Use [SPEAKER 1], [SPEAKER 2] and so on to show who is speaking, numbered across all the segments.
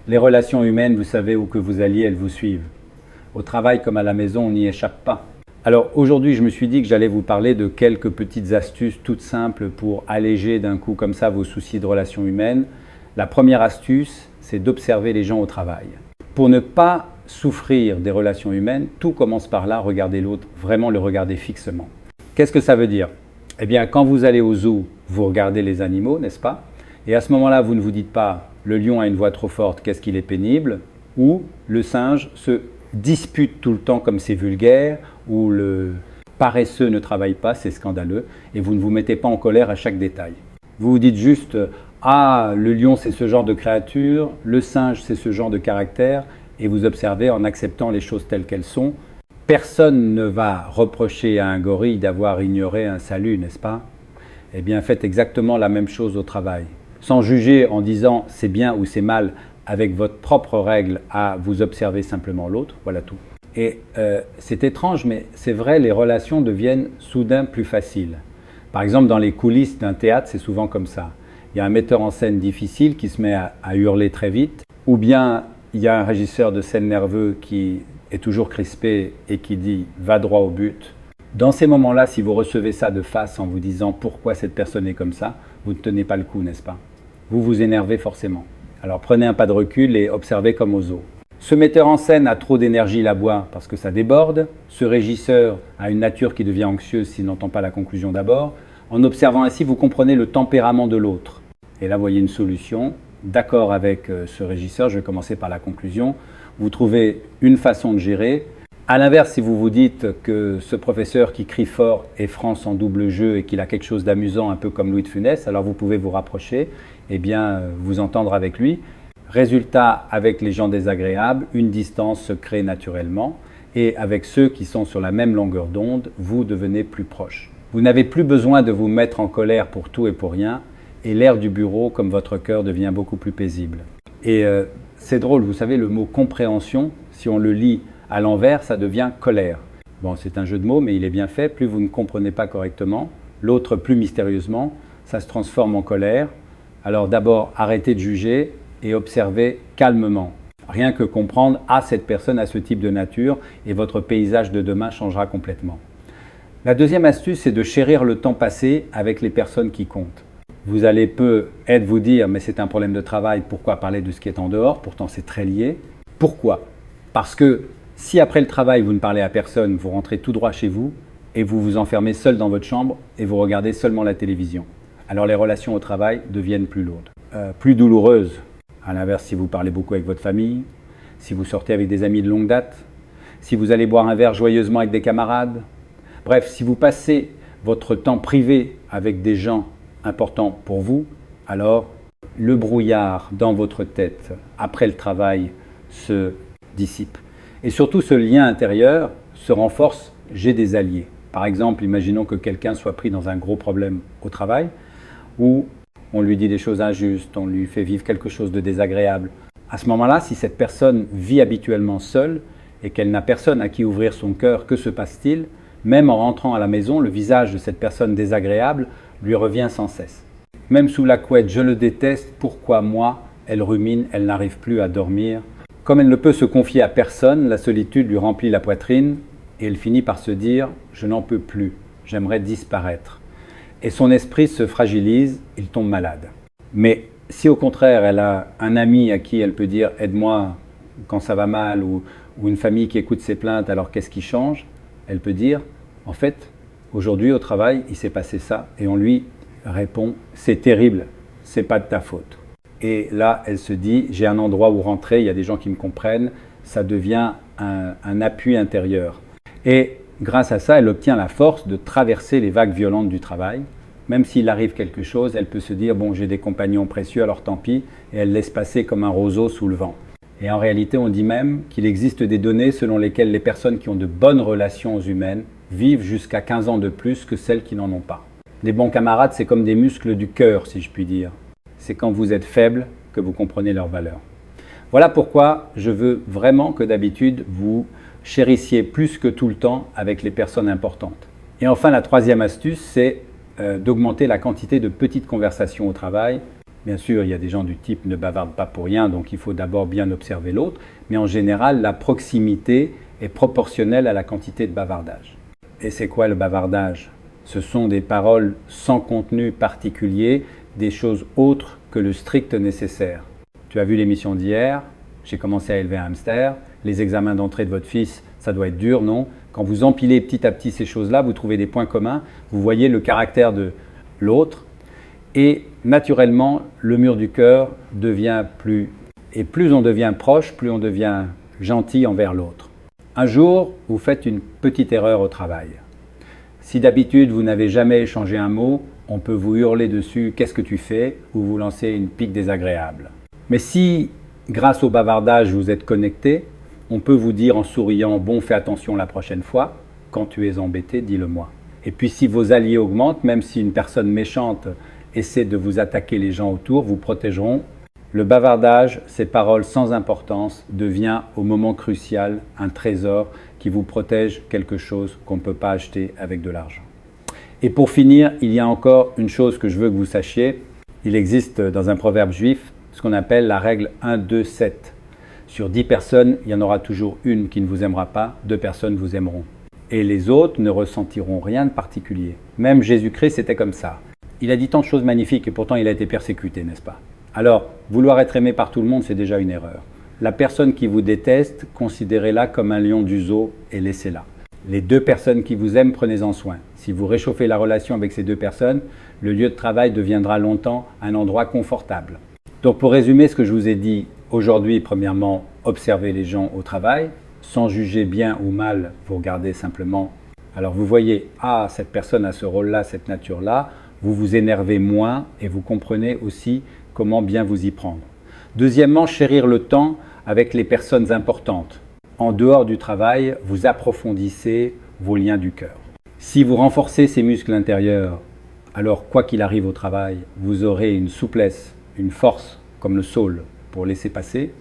[SPEAKER 1] Les relations humaines, vous savez où que vous alliez, elles vous suivent. Au travail comme à la maison, on n'y échappe pas. Alors aujourd'hui, je me suis dit que j'allais vous parler de quelques petites astuces toutes simples pour alléger d'un coup comme ça vos soucis de relations humaines. La première astuce, c'est d'observer les gens au travail. Pour ne pas souffrir des relations humaines, tout commence par là, regarder l'autre, vraiment le regarder fixement. Qu'est-ce que ça veut dire? Eh bien, quand vous allez au zoo, vous regardez les animaux, n'est-ce pas? Et à ce moment-là, vous ne vous dites pas « le lion a une voix trop forte, qu'est-ce qu'il est pénible » ou « le singe se dispute tout le temps comme c'est vulgaire » ou « le paresseux ne travaille pas, c'est scandaleux » et vous ne vous mettez pas en colère à chaque détail. Vous vous dites juste « ah, le lion c'est ce genre de créature, le singe c'est ce genre de caractère » et vous observez en acceptant les choses telles qu'elles sont. Personne ne va reprocher à un gorille d'avoir ignoré un salut, n'est-ce pas? Eh bien, faites exactement la même chose au travail. Sans juger en disant c'est bien ou c'est mal, avec votre propre règle à vous observer simplement l'autre, voilà tout. Et c'est étrange, mais c'est vrai, les relations deviennent soudain plus faciles. Par exemple, dans les coulisses d'un théâtre, c'est souvent comme ça. Il y a un metteur en scène difficile qui se met à hurler très vite, ou bien il y a un régisseur de scène nerveux qui est toujours crispé et qui dit « va droit au but ». Dans ces moments-là, si vous recevez ça de face en vous disant « pourquoi cette personne est comme ça », vous ne tenez pas le coup, n'est-ce pas? Vous vous énervez forcément. Alors prenez un pas de recul et observez comme au zoo. Ce metteur en scène a trop d'énergie, il aboie parce que ça déborde. Ce régisseur a une nature qui devient anxieuse s'il n'entend pas la conclusion d'abord. En observant ainsi, vous comprenez le tempérament de l'autre. Et là, vous voyez une solution. D'accord avec ce régisseur, je vais commencer par la conclusion. Vous trouvez une façon de gérer. A l'inverse, si vous vous dites que ce professeur qui crie fort est franc sans double jeu et qu'il a quelque chose d'amusant, un peu comme Louis de Funès, alors vous pouvez vous rapprocher et bien vous entendre avec lui. Résultat, avec les gens désagréables, une distance se crée naturellement et avec ceux qui sont sur la même longueur d'onde, vous devenez plus proche. Vous n'avez plus besoin de vous mettre en colère pour tout et pour rien et l'air du bureau, comme votre cœur, devient beaucoup plus paisible. Et c'est drôle, vous savez, le mot compréhension, si on le lit à l'envers, ça devient colère. Bon, c'est un jeu de mots, mais il est bien fait. Plus vous ne comprenez pas correctement, l'autre plus mystérieusement, ça se transforme en colère. Alors d'abord, arrêtez de juger et observez calmement. Rien que comprendre, ah, cette personne a ce type de nature et votre paysage de demain changera complètement. La deuxième astuce, c'est de chérir le temps passé avec les personnes qui comptent. Vous allez peut-être vous dire, mais c'est un problème de travail, pourquoi parler de ce qui est en dehors? Pourtant, c'est très lié. Pourquoi? Parce que si après le travail, vous ne parlez à personne, vous rentrez tout droit chez vous et vous vous enfermez seul dans votre chambre et vous regardez seulement la télévision. Alors les relations au travail deviennent plus lourdes, plus douloureuses. À l'inverse, si vous parlez beaucoup avec votre famille, si vous sortez avec des amis de longue date, si vous allez boire un verre joyeusement avec des camarades. Bref, si vous passez votre temps privé avec des gens importants pour vous, alors le brouillard dans votre tête après le travail se dissipe. Et surtout, ce lien intérieur se renforce, j'ai des alliés. Par exemple, imaginons que quelqu'un soit pris dans un gros problème au travail, où on lui dit des choses injustes, on lui fait vivre quelque chose de désagréable. À ce moment-là, si cette personne vit habituellement seule et qu'elle n'a personne à qui ouvrir son cœur, que se passe-t-il? Même en rentrant à la maison, le visage de cette personne désagréable lui revient sans cesse. Même sous la couette, je le déteste, pourquoi moi? Elle rumine, elle n'arrive plus à dormir. Comme elle ne peut se confier à personne, la solitude lui remplit la poitrine et elle finit par se dire « je n'en peux plus, j'aimerais disparaître ». Et son esprit se fragilise, il tombe malade. Mais si au contraire elle a un ami à qui elle peut dire « aide-moi quand ça va mal » ou une famille qui écoute ses plaintes, alors qu'est-ce qui change? Elle peut dire « en fait, aujourd'hui au travail, il s'est passé ça » et on lui répond « c'est terrible, c'est pas de ta faute ». Et là, elle se dit, j'ai un endroit où rentrer, il y a des gens qui me comprennent, ça devient un appui intérieur. Et grâce à ça, elle obtient la force de traverser les vagues violentes du travail. Même s'il arrive quelque chose, elle peut se dire, bon, j'ai des compagnons précieux, alors tant pis, et elle laisse passer comme un roseau sous le vent. Et en réalité, on dit même qu'il existe des données selon lesquelles les personnes qui ont de bonnes relations humaines vivent jusqu'à 15 ans de plus que celles qui n'en ont pas. Les bons camarades, c'est comme des muscles du cœur, si je puis dire. C'est quand vous êtes faible que vous comprenez leur valeur. Voilà pourquoi je veux vraiment que d'habitude vous chérissiez plus que tout le temps avec les personnes importantes. Et enfin, la troisième astuce, c'est d'augmenter la quantité de petites conversations au travail. Bien sûr, il y a des gens du type ne bavarde pas pour rien, donc il faut d'abord bien observer l'autre, mais en général, la proximité est proportionnelle à la quantité de bavardage. Et c'est quoi le bavardage? Ce sont des paroles sans contenu particulier, des choses autres que le strict nécessaire. Tu as vu l'émission d'hier, j'ai commencé à élever un hamster, les examens d'entrée de votre fils, ça doit être dur, non? Quand vous empilez petit à petit ces choses-là, vous trouvez des points communs, vous voyez le caractère de l'autre, et naturellement, le mur du cœur devient plus... Et plus on devient proche, plus on devient gentil envers l'autre. Un jour, vous faites une petite erreur au travail. Si d'habitude vous n'avez jamais échangé un mot, on peut vous hurler dessus « qu'est-ce que tu fais ?» ou vous lancer une pique désagréable. Mais si, grâce au bavardage, vous êtes connecté, on peut vous dire en souriant « bon, fais attention la prochaine fois, quand tu es embêté, dis-le-moi ». Et puis si vos alliés augmentent, même si une personne méchante essaie de vous attaquer les gens autour, vous protégeront. Le bavardage, ces paroles sans importance, devient au moment crucial un trésor qui vous protège quelque chose qu'on ne peut pas acheter avec de l'argent. Et pour finir, il y a encore une chose que je veux que vous sachiez. Il existe dans un proverbe juif ce qu'on appelle la règle 1-2-7. Sur 10 personnes, il y en aura toujours une qui ne vous aimera pas, 2 personnes vous aimeront. Et les autres ne ressentiront rien de particulier. Même Jésus-Christ, c'était comme ça. Il a dit tant de choses magnifiques et pourtant il a été persécuté, n'est-ce pas? Alors, vouloir être aimé par tout le monde, c'est déjà une erreur. La personne qui vous déteste, considérez-la comme un lion du zoo et laissez-la. Les 2 personnes qui vous aiment, prenez-en soin. Si vous réchauffez la relation avec ces 2 personnes, le lieu de travail deviendra longtemps un endroit confortable. Donc pour résumer ce que je vous ai dit aujourd'hui, premièrement, observez les gens au travail, sans juger bien ou mal, vous regardez simplement. Alors vous voyez, ah, cette personne a ce rôle-là, cette nature-là, vous vous énervez moins et vous comprenez aussi comment bien vous y prendre. Deuxièmement, chérir le temps avec les personnes importantes. En dehors du travail, vous approfondissez vos liens du cœur. Si vous renforcez ces muscles intérieurs, alors quoi qu'il arrive au travail, vous aurez une souplesse, une force comme le saule pour laisser passer.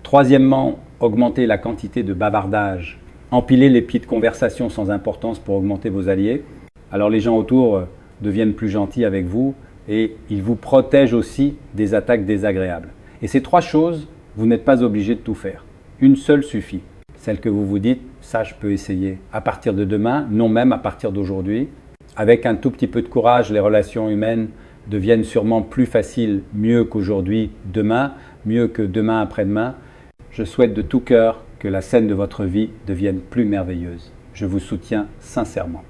[SPEAKER 1] Troisièmement, augmentez la quantité de bavardage. Empilez les petites conversations sans importance pour augmenter vos alliés. Alors les gens autour deviennent plus gentils avec vous et ils vous protègent aussi des attaques désagréables. Et ces 3 choses, vous n'êtes pas obligé de tout faire. Une seule suffit. Celle que vous vous dites, ça je peux essayer. À partir de demain, non même à partir d'aujourd'hui. Avec un tout petit peu de courage, les relations humaines deviennent sûrement plus faciles, mieux qu'aujourd'hui, demain, mieux que demain après-demain. Je souhaite de tout cœur que la scène de votre vie devienne plus merveilleuse. Je vous soutiens sincèrement.